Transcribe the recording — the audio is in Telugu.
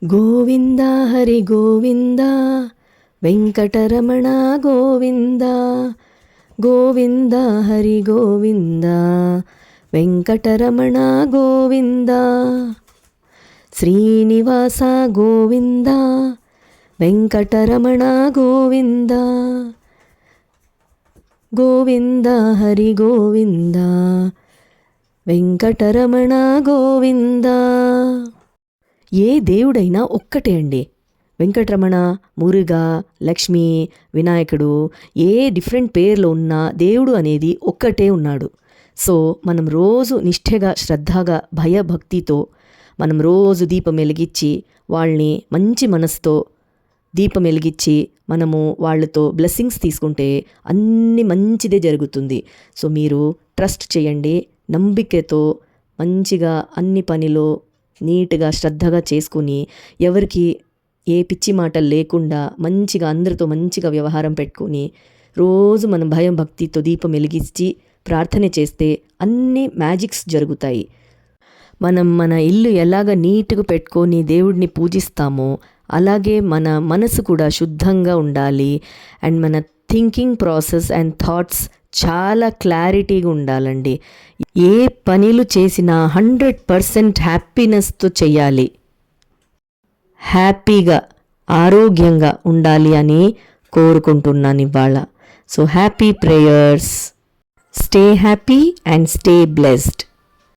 గోవింద హరి గోవింద వెంకటరమణ గోవింద గోవింద హరి గోవింద వెంకటరమణ గోవింద శ్రీనివాస గోవింద వెంకటరమణ గోవింద గోవింద హరి గోవింద వెంకటరమణ గోవింద. ఏ దేవుడైనా ఒక్కటే అండి. వెంకటరమణ, మురుగా, లక్ష్మి, వినాయకుడు ఏ డిఫరెంట్ పేర్లు ఉన్నా దేవుడు అనేది ఒక్కటే ఉన్నాడు. సో మనం రోజు నిష్ఠగా శ్రద్ధగా భయభక్తితో మనం రోజు దీపం వెలిగించి వాళ్ళని మంచి మనసుతో దీపం వెలిగించి మనము వాళ్ళతో బ్లెస్సింగ్స్ తీసుకుంటే అన్ని మంచిదే జరుగుతుంది. సో మీరు ట్రస్ట్ చేయండి, నమ్మికతో మంచిగా అన్ని పనిలో నీట్గా శ్రద్ధగా చేసుకుని ఎవరికి ఏ పిచ్చి మాటలు లేకుండా మంచిగా అందరితో మంచిగా వ్యవహారం పెట్టుకుని రోజు మనం భయం భక్తితో దీపం వెలిగించి ప్రార్థన చేస్తే అన్ని మ్యాజిక్స్ జరుగుతాయి. మనం మన ఇల్లు ఎలాగ నీట్గా పెట్టుకొని దేవుడిని పూజిస్తామో అలాగే మన మనసు కూడా శుద్ధంగా ఉండాలి. అండ్ మన థింకింగ్ ప్రాసెస్ అండ్ థాట్స్ చాలా క్లారిటీగా ఉండాలండి. ఏ పనులు చేసినా 100% హ్యాపీనెస్తో చేయాలి. హ్యాపీగా ఆరోగ్యంగా ఉండాలి అని కోరుకుంటున్నాను ఇవాళ. So happy prayers. Stay happy and stay blessed.